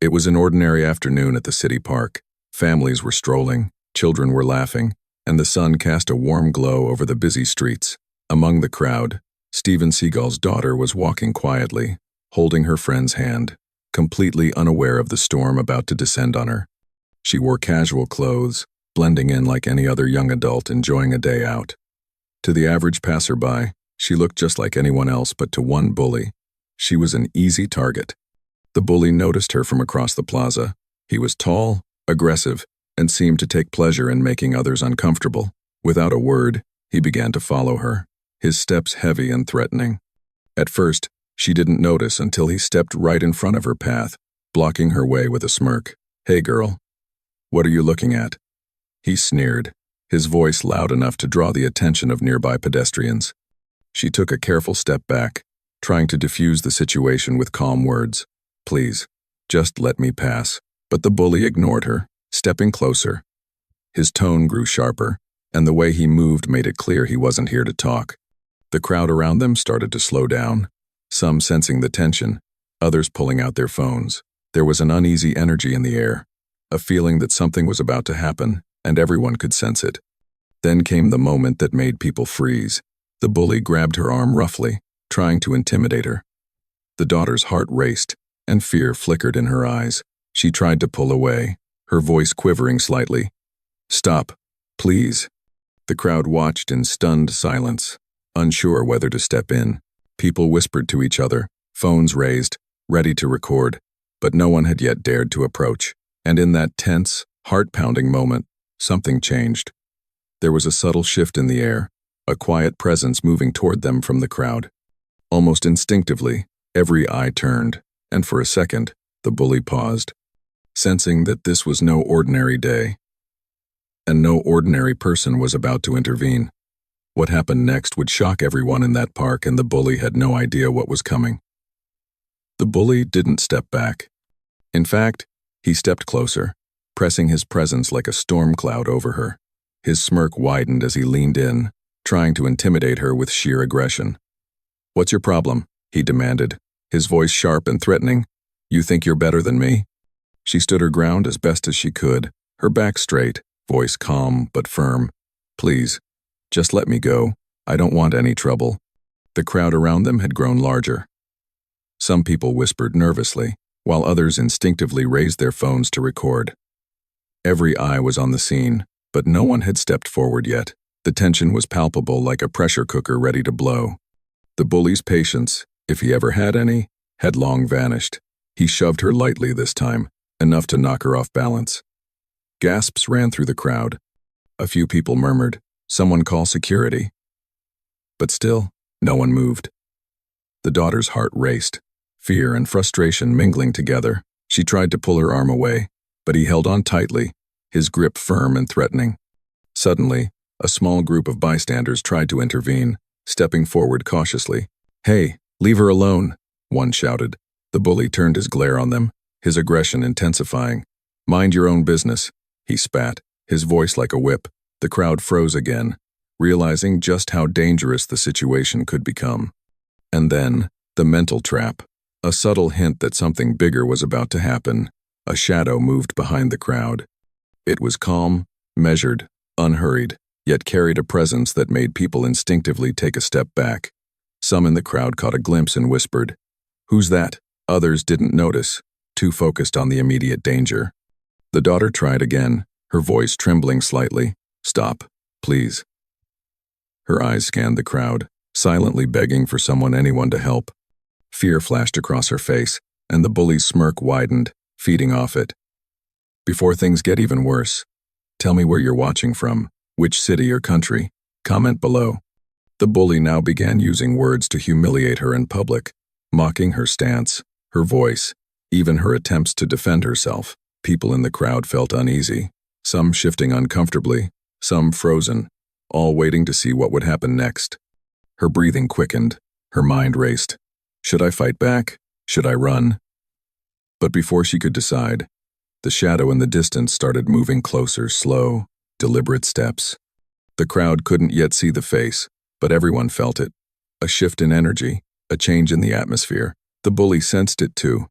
It was an ordinary afternoon at the city park. Families were strolling, children were laughing, and the sun cast a warm glow over the busy streets. Among the crowd, Steven Seagal's daughter was walking quietly, holding her friend's hand, completely unaware of the storm about to descend on her. She wore casual clothes, blending in like any other young adult enjoying a day out. To the average passerby, she looked just like anyone else, but to one bully, she was an easy target. The bully noticed her from across the plaza. He was tall, aggressive, and seemed to take pleasure in making others uncomfortable. Without a word, he began to follow her, his steps heavy and threatening. At first, she didn't notice until he stepped right in front of her path, blocking her way with a smirk. "Hey girl, what are you looking at?" He sneered, his voice loud enough to draw the attention of nearby pedestrians. She took a careful step back, trying to diffuse the situation with calm words. "Please, just let me pass." But the bully ignored her, stepping closer. His tone grew sharper, and the way he moved made it clear he wasn't here to talk. The crowd around them started to slow down, some sensing the tension, others pulling out their phones. There was an uneasy energy in the air, a feeling that something was about to happen, and everyone could sense it. Then came the moment that made people freeze. The bully grabbed her arm roughly, trying to intimidate her. The daughter's heart raced, and fear flickered in her eyes. She tried to pull away, her voice quivering slightly. "Stop, please." The crowd watched in stunned silence, unsure whether to step in. People whispered to each other, phones raised, ready to record, but no one had yet dared to approach. And in that tense, heart-pounding moment, something changed. There was a subtle shift in the air, a quiet presence moving toward them from the crowd. Almost instinctively, every eye turned, and for a second, the bully paused, sensing that this was no ordinary day, and no ordinary person was about to intervene. What happened next would shock everyone in that park, and the bully had no idea what was coming. The bully didn't step back. In fact, he stepped closer, pressing his presence like a storm cloud over her. His smirk widened as he leaned in, trying to intimidate her with sheer aggression. "What's your problem?" he demanded, his voice sharp and threatening. "You think you're better than me?" She stood her ground as best as she could, her back straight, voice calm but firm. "Please, just let me go. I don't want any trouble." The crowd around them had grown larger. Some people whispered nervously, while others instinctively raised their phones to record. Every eye was on the scene, but no one had stepped forward yet. The tension was palpable, like a pressure cooker ready to blow. The bully's patience, if he ever had any, had long vanished. He shoved her lightly this time, enough to knock her off balance. Gasps ran through the crowd. A few people murmured, "Someone call security." But still, no one moved. The daughter's heart raced, fear and frustration mingling together. She tried to pull her arm away, but he held on tightly, his grip firm and threatening. Suddenly, a small group of bystanders tried to intervene, stepping forward cautiously. "Hey, leave her alone," one shouted. The bully turned his glare on them, his aggression intensifying. "Mind your own business," he spat, his voice like a whip. The crowd froze again, realizing just how dangerous the situation could become. And then, the mental trap, a subtle hint that something bigger was about to happen. A shadow moved behind the crowd. It was calm, measured, unhurried, yet carried a presence that made people instinctively take a step back. Some in the crowd caught a glimpse and whispered, "Who's that?" Others didn't notice, too focused on the immediate danger. The daughter tried again, her voice trembling slightly. "Stop, please." Her eyes scanned the crowd, silently begging for anyone to help. Fear flashed across her face, and the bully's smirk widened, feeding off it. "Before things get even worse, tell me where you're watching from, which city or country. Comment below." The bully now began using words to humiliate her in public, mocking her stance, her voice, even her attempts to defend herself. People in the crowd felt uneasy, some shifting uncomfortably, some frozen, all waiting to see what would happen next. Her breathing quickened, her mind raced. Should I fight back? Should I run? But before she could decide, the shadow in the distance started moving closer, slow, deliberate steps. The crowd couldn't yet see the face, but everyone felt it. A shift in energy, a change in the atmosphere. The bully sensed it too.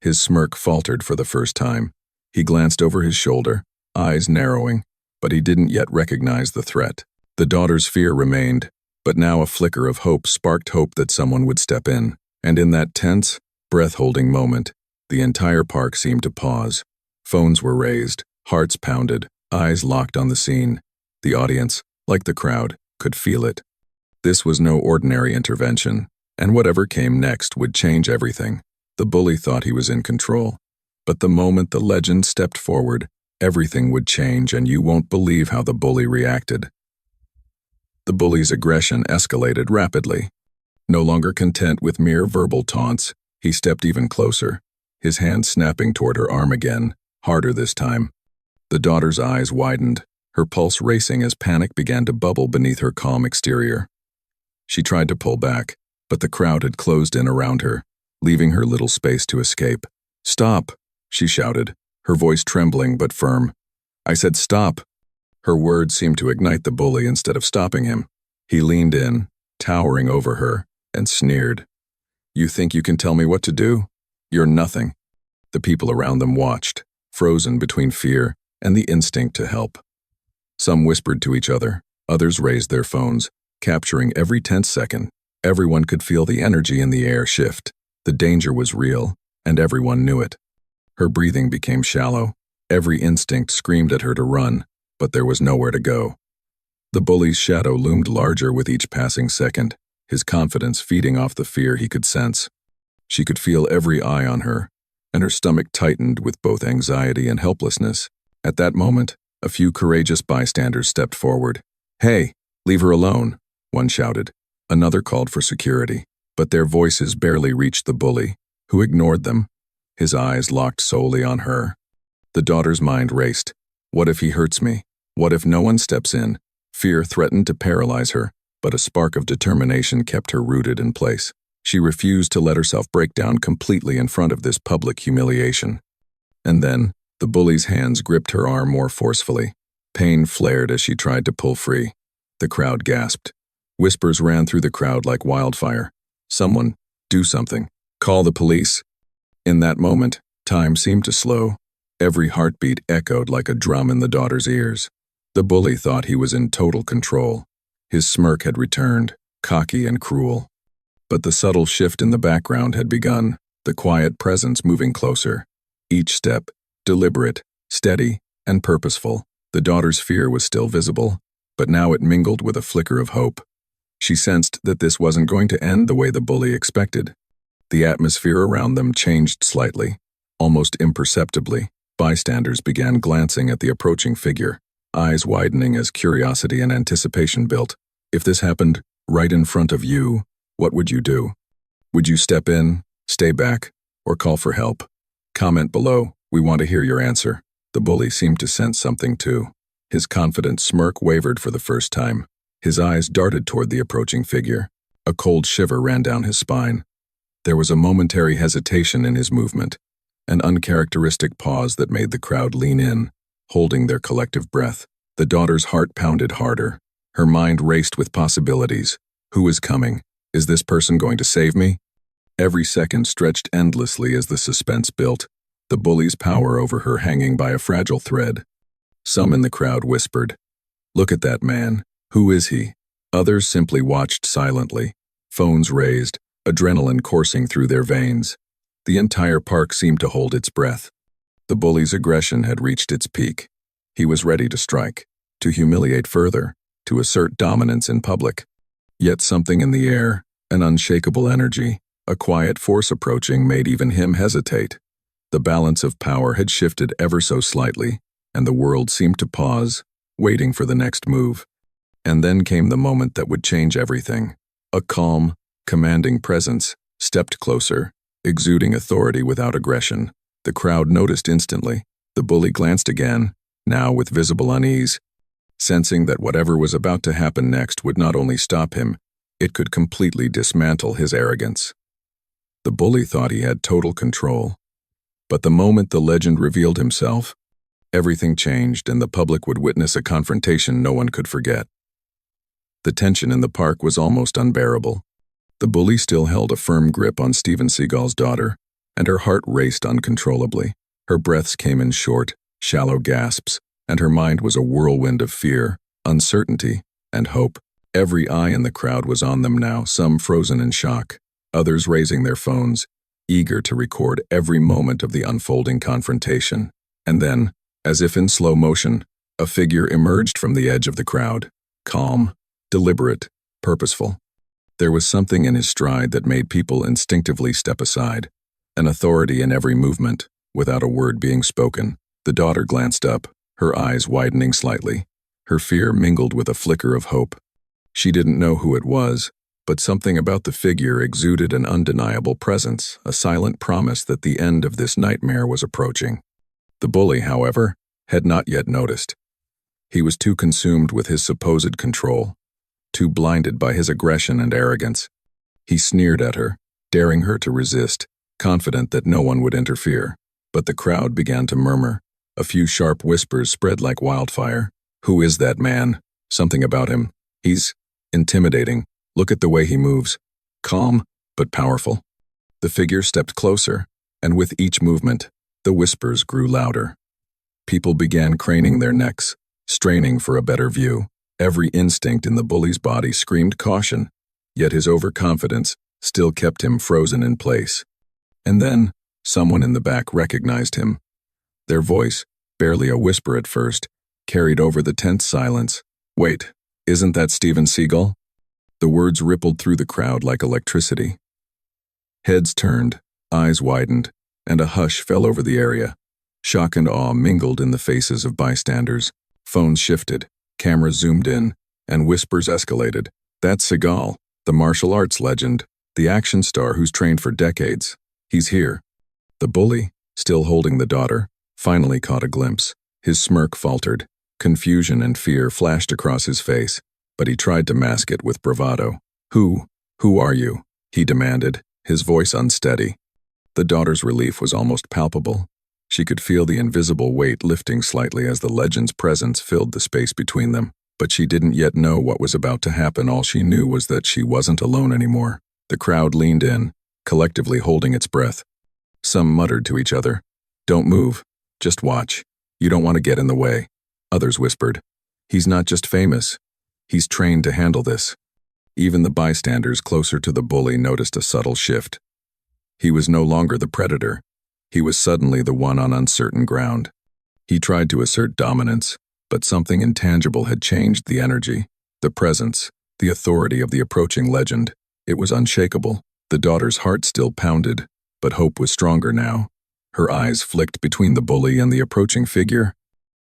His smirk faltered for the first time. He glanced over his shoulder, eyes narrowing, but he didn't yet recognize the threat. The daughter's fear remained, but now a flicker of hope sparked hope that someone would step in. And in that tense, breath-holding moment, the entire park seemed to pause. Phones were raised, hearts pounded, eyes locked on the scene. The audience, like the crowd, could feel it. This was no ordinary intervention, and whatever came next would change everything. The bully thought he was in control. But the moment the legend stepped forward, everything would change, and you won't believe how the bully reacted. The bully's aggression escalated rapidly. No longer content with mere verbal taunts, he stepped even closer, his hand snapping toward her arm again, harder this time. The daughter's eyes widened, her pulse racing as panic began to bubble beneath her calm exterior. She tried to pull back, but the crowd had closed in around her, leaving her little space to escape. "Stop!" she shouted, her voice trembling but firm. "I said stop!" Her words seemed to ignite the bully instead of stopping him. He leaned in, towering over her, and sneered. "You think you can tell me what to do? You're nothing." The people around them watched, frozen between fear and the instinct to help. Some whispered to each other, others raised their phones, capturing every tense second. Everyone could feel the energy in the air shift. The danger was real, and everyone knew it. Her breathing became shallow. Every instinct screamed at her to run, but there was nowhere to go. The bully's shadow loomed larger with each passing second, his confidence feeding off the fear he could sense. She could feel every eye on her, and her stomach tightened with both anxiety and helplessness. At that moment, a few courageous bystanders stepped forward. "Hey, leave her alone," one shouted. Another called for security, but their voices barely reached the bully, who ignored them, his eyes locked solely on her. The daughter's mind raced. What if he hurts me? What if no one steps in? Fear threatened to paralyze her, but a spark of determination kept her rooted in place. She refused to let herself break down completely in front of this public humiliation. And then, the bully's hands gripped her arm more forcefully. Pain flared as she tried to pull free. The crowd gasped. Whispers ran through the crowd like wildfire. "Someone, do something. Call the police." In that moment, time seemed to slow. Every heartbeat echoed like a drum in the daughter's ears. The bully thought he was in total control. His smirk had returned, cocky and cruel. But the subtle shift in the background had begun, the quiet presence moving closer. Each step, deliberate, steady, and purposeful. The daughter's fear was still visible, but now it mingled with a flicker of hope. She sensed that this wasn't going to end the way the bully expected. The atmosphere around them changed slightly, almost imperceptibly. Bystanders began glancing at the approaching figure, eyes widening as curiosity and anticipation built. If this happened right in front of you, what would you do? Would you step in, stay back, or call for help? Comment below. We want to hear your answer. The bully seemed to sense something too. His confident smirk wavered for the first time. His eyes darted toward the approaching figure. A cold shiver ran down his spine. There was a momentary hesitation in his movement, an uncharacteristic pause that made the crowd lean in, holding their collective breath. The daughter's heart pounded harder. Her mind raced with possibilities. Who is coming? Is this person going to save me? Every second stretched endlessly as the suspense built, the bully's power over her hanging by a fragile thread. Some in the crowd whispered, "Look at that man. Who is he?" Others simply watched silently, phones raised, adrenaline coursing through their veins. The entire park seemed to hold its breath. The bully's aggression had reached its peak. He was ready to strike, to humiliate further, to assert dominance in public. Yet something in the air, an unshakable energy, a quiet force approaching made even him hesitate. The balance of power had shifted ever so slightly, and the world seemed to pause, waiting for the next move. And then came the moment that would change everything. A calm, commanding presence stepped closer, exuding authority without aggression. The crowd noticed instantly. The bully glanced again, now with visible unease, sensing that whatever was about to happen next would not only stop him, it could completely dismantle his arrogance. The bully thought he had total control. But the moment the legend revealed himself, everything changed and the public would witness a confrontation no one could forget. The tension in the park was almost unbearable. The bully still held a firm grip on Steven Seagal's daughter, and her heart raced uncontrollably. Her breaths came in short, shallow gasps, and her mind was a whirlwind of fear, uncertainty, and hope. Every eye in the crowd was on them now, some frozen in shock, others raising their phones, eager to record every moment of the unfolding confrontation. And then, as if in slow motion, a figure emerged from the edge of the crowd, calm, deliberate, purposeful. There was something in his stride that made people instinctively step aside, an authority in every movement, without a word being spoken. The daughter glanced up, her eyes widening slightly, her fear mingled with a flicker of hope. She didn't know who it was, but something about the figure exuded an undeniable presence, a silent promise that the end of this nightmare was approaching. The bully, however, had not yet noticed. He was too consumed with his supposed control, too blinded by his aggression and arrogance. He sneered at her, daring her to resist, confident that no one would interfere. But the crowd began to murmur. A few sharp whispers spread like wildfire. "Who is that man? Something about him. He's intimidating. Look at the way he moves. Calm, but powerful." The figure stepped closer, and with each movement, the whispers grew louder. People began craning their necks, straining for a better view. Every instinct in the bully's body screamed caution, yet his overconfidence still kept him frozen in place. And then, someone in the back recognized him. Their voice, barely a whisper at first, carried over the tense silence. "Wait, isn't that Steven Seagal?" The words rippled through the crowd like electricity. Heads turned, eyes widened, and a hush fell over the area. Shock and awe mingled in the faces of bystanders. Phones shifted, cameras zoomed in, and whispers escalated. "That's Seagal, the martial arts legend, the action star who's trained for decades. He's here." The bully, still holding the daughter, finally caught a glimpse. His smirk faltered. Confusion and fear flashed across his face, but he tried to mask it with bravado. Who are you?" he demanded, his voice unsteady. The daughter's relief was almost palpable. She could feel the invisible weight lifting slightly as the legend's presence filled the space between them, but she didn't yet know what was about to happen. All she knew was that she wasn't alone anymore. The crowd leaned in, collectively holding its breath. Some muttered to each other, "Don't move, just watch. You don't want to get in the way." Others whispered, "He's not just famous, he's trained to handle this." Even the bystanders closer to the bully noticed a subtle shift. He was no longer the predator. He was suddenly the one on uncertain ground. He tried to assert dominance, but something intangible had changed the energy, the presence, the authority of the approaching legend. It was unshakable. The daughter's heart still pounded, but hope was stronger now. Her eyes flicked between the bully and the approaching figure.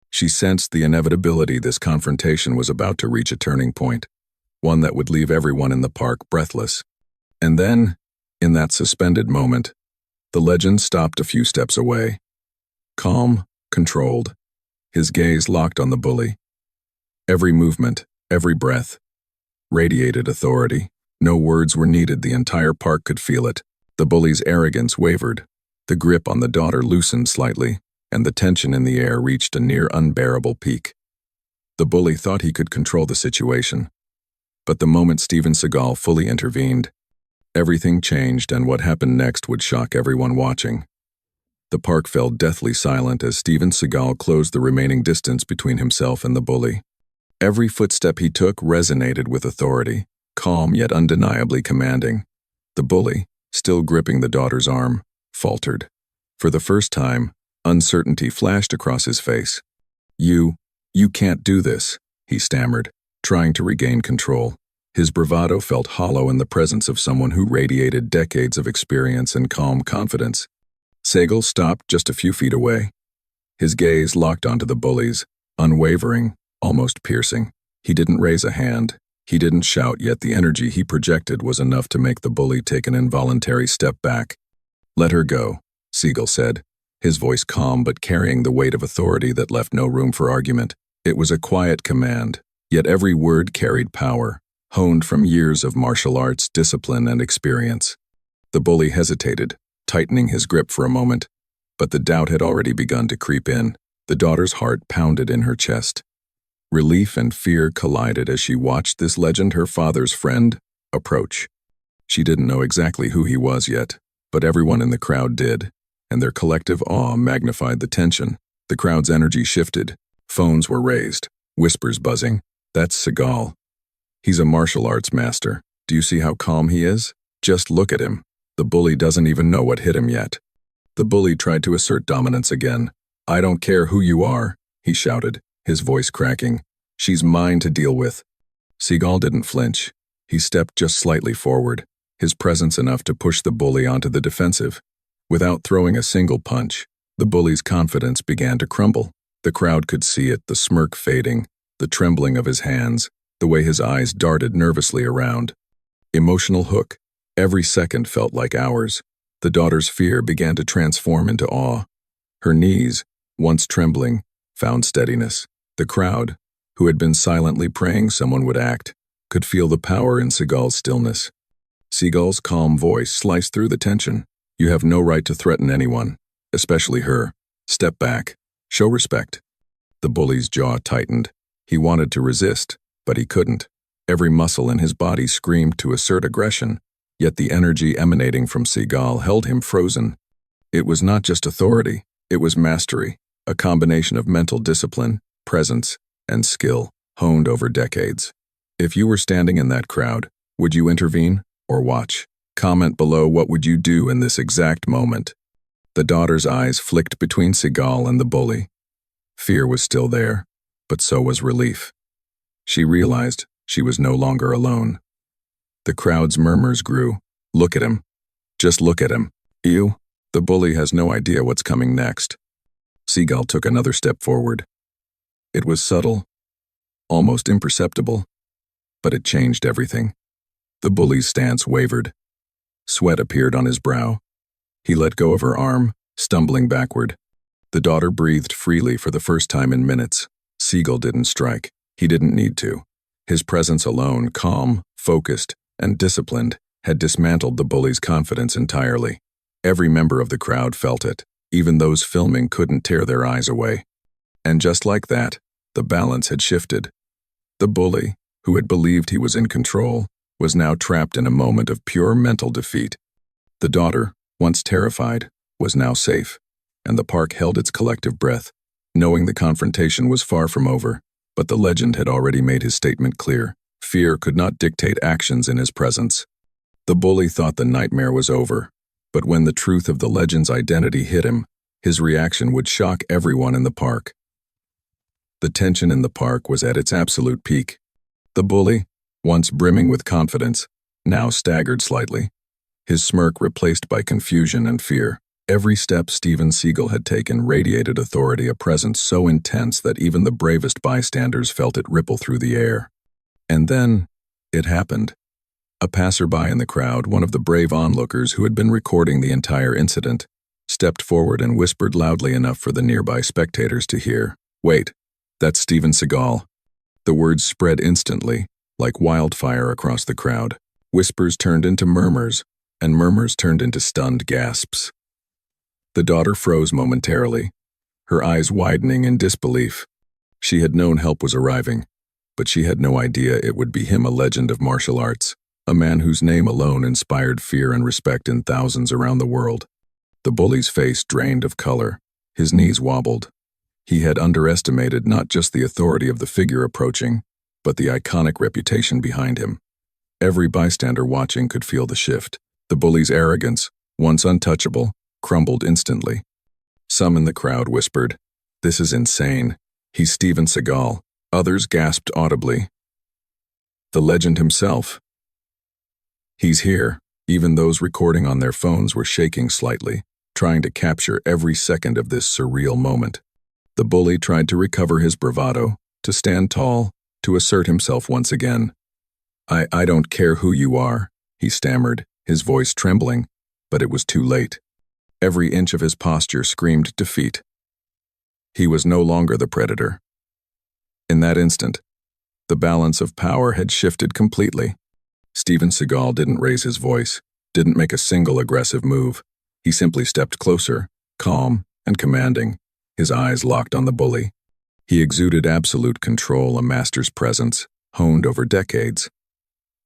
She sensed the inevitability this confrontation was about to reach a turning point, one that would leave everyone in the park breathless. And then, in that suspended moment, the legend stopped a few steps away. Calm, controlled, his gaze locked on the bully. Every movement, every breath, radiated authority. No words were needed, the entire park could feel it. The bully's arrogance wavered. The grip on the daughter loosened slightly, and the tension in the air reached a near unbearable peak. The bully thought he could control the situation. But the moment Steven Seagal fully intervened, everything changed, and what happened next would shock everyone watching. The park fell deathly silent as Steven Seagal closed the remaining distance between himself and the bully. Every footstep he took resonated with authority, calm yet undeniably commanding. The bully, still gripping the daughter's arm, faltered. For the first time, uncertainty flashed across his face. You can't do this," he stammered, trying to regain control. His bravado felt hollow in the presence of someone who radiated decades of experience and calm confidence. Seagal stopped just a few feet away. His gaze locked onto the bully's, unwavering, almost piercing. He didn't raise a hand. He didn't shout, yet the energy he projected was enough to make the bully take an involuntary step back. "Let her go," Seagal said, his voice calm but carrying the weight of authority that left no room for argument. It was a quiet command, yet every word carried power, honed from years of martial arts discipline and experience. The bully hesitated, tightening his grip for a moment, but the doubt had already begun to creep in. The daughter's heart pounded in her chest. Relief and fear collided as she watched this legend, her father's friend, approach. She didn't know exactly who he was yet, but everyone in the crowd did, and their collective awe magnified the tension. The crowd's energy shifted. Phones were raised, whispers buzzing. That's Seagal. He's a martial arts master. Do you see how calm he is? Just look at him. The bully doesn't even know what hit him yet. The bully tried to assert dominance again. I don't care who you are, he shouted, his voice cracking. She's mine to deal with. Seagal didn't flinch. He stepped just slightly forward, his presence enough to push the bully onto the defensive. Without throwing a single punch, the bully's confidence began to crumble. The crowd could see it, the smirk fading, the trembling of his hands, the way his eyes darted nervously around. Emotional hook. Every second felt like hours. The daughter's fear began to transform into awe. Her knees, once trembling, found steadiness. The crowd, who had been silently praying someone would act, could feel the power in Seagal's stillness. Seagal's calm voice sliced through the tension. You have no right to threaten anyone, especially her. Step back. Show respect. The bully's jaw tightened. He wanted to resist, but he couldn't. Every muscle in his body screamed to assert aggression, yet the energy emanating from Seagal held him frozen. It was not just authority, it was mastery, a combination of mental discipline, presence, and skill, honed over decades. If you were standing in that crowd, would you intervene or watch? Comment below, what would you do in this exact moment? The daughter's eyes flicked between Seagal and the bully. Fear was still there, but so was relief. She realized she was no longer alone. The crowd's murmurs grew. Look at him. Just look at him. You? The bully has no idea what's coming next. Seagal took another step forward. It was subtle, almost imperceptible, but it changed everything. The bully's stance wavered. Sweat appeared on his brow. He let go of her arm, stumbling backward. The daughter breathed freely for the first time in minutes. Seagal didn't strike. He didn't need to. His presence alone, calm, focused, and disciplined, had dismantled the bully's confidence entirely. Every member of the crowd felt it. Even those filming couldn't tear their eyes away. And just like that, the balance had shifted. The bully, who had believed he was in control, was now trapped in a moment of pure mental defeat. The daughter, once terrified, was now safe, and the park held its collective breath, knowing the confrontation was far from over. But the legend had already made his statement clear. Fear could not dictate actions in his presence. The bully thought the nightmare was over, but when the truth of the legend's identity hit him, his reaction would shock everyone in the park. The tension in the park was at its absolute peak. The bully, once brimming with confidence, now staggered slightly, his smirk replaced by confusion and fear. Every step Steven Seagal had taken radiated authority, a presence so intense that even the bravest bystanders felt it ripple through the air. And then, it happened. A passerby in the crowd, one of the brave onlookers who had been recording the entire incident, stepped forward and whispered loudly enough for the nearby spectators to hear. Wait, that's Steven Seagal. The words spread instantly, like wildfire across the crowd. Whispers turned into murmurs, and murmurs turned into stunned gasps. The daughter froze momentarily, her eyes widening in disbelief. She had known help was arriving, but she had no idea it would be him, a legend of martial arts, a man whose name alone inspired fear and respect in thousands around the world. The bully's face drained of color, his knees wobbled. He had underestimated not just the authority of the figure approaching, but the iconic reputation behind him. Every bystander watching could feel the shift. The bully's arrogance, once untouchable, crumbled instantly. Some in the crowd whispered, "This is insane. He's Steven Seagal." Others gasped audibly. The legend himself. He's here. Even those recording on their phones were shaking slightly, trying to capture every second of this surreal moment. The bully tried to recover his bravado, to stand tall, to assert himself once again. I don't care who you are," he stammered, his voice trembling, but it was too late. Every inch of his posture screamed defeat. He was no longer the predator. In that instant, the balance of power had shifted completely. Steven Seagal didn't raise his voice, didn't make a single aggressive move. He simply stepped closer, calm and commanding, his eyes locked on the bully. He exuded absolute control, a master's presence, honed over decades.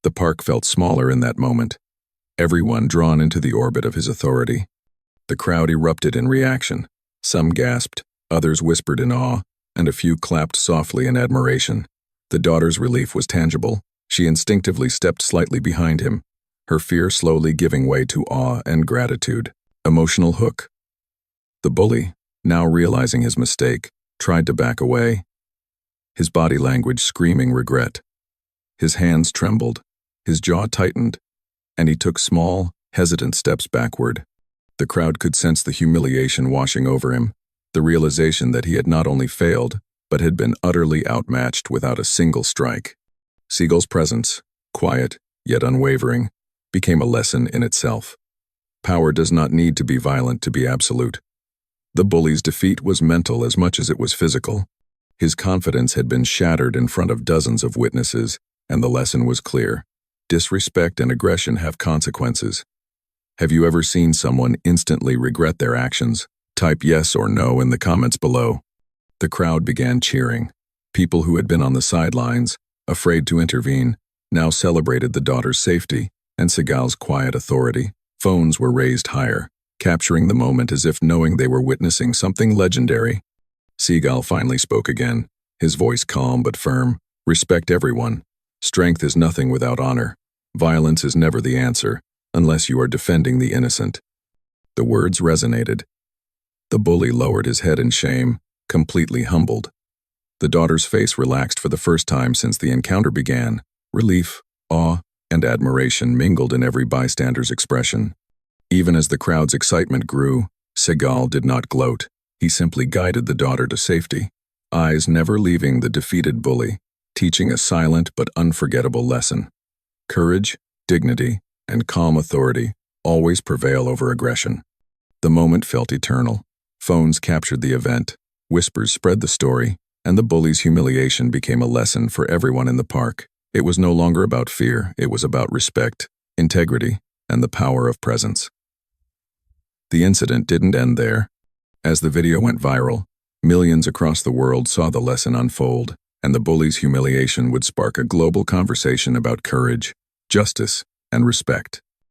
The park felt smaller in that moment. everyone drawn into the orbit of his authority. The crowd erupted in reaction. Some gasped, others whispered in awe, and a few clapped softly in admiration. The daughter's relief was tangible. She instinctively stepped slightly behind him, her fear slowly giving way to awe and gratitude. Emotional hook. The bully, now realizing his mistake, tried to back away, his body language screaming regret. His hands trembled, his jaw tightened, and he took small, hesitant steps backward. The crowd could sense the humiliation washing over him, the realization that he had not only failed, but had been utterly outmatched without a single strike. Seagal's presence, quiet yet unwavering, became a lesson in itself. Power does not need to be violent to be absolute. The bully's defeat was mental as much as it was physical. His confidence had been shattered in front of dozens of witnesses, and the lesson was clear. Disrespect and aggression have consequences. Have you ever seen someone instantly regret their actions? Type yes or no in the comments below. The crowd began cheering. People who had been on the sidelines, afraid to intervene, now celebrated the daughter's safety and Seagal's quiet authority. Phones were raised higher, capturing the moment as if knowing they were witnessing something legendary. Seagal finally spoke again, his voice calm but firm. Respect everyone. Strength is nothing without honor. Violence is never the answer, unless you are defending the innocent. The words resonated. The bully lowered his head in shame, completely humbled. The daughter's face relaxed for the first time since the encounter began. Relief, awe, and admiration mingled in every bystander's expression. Even as the crowd's excitement grew, Seagal did not gloat. He simply guided the daughter to safety, eyes never leaving the defeated bully, teaching a silent but unforgettable lesson. Courage, dignity, and calm authority always prevail over aggression. The moment felt eternal. Phones captured the event, whispers spread the story, and the bully's humiliation became a lesson for everyone in the park. It was no longer about fear, it was about respect, integrity, and the power of presence. The incident didn't end there. As the video went viral, millions across the world saw the lesson unfold, and the bully's humiliation would spark a global conversation about courage, justice, and respect.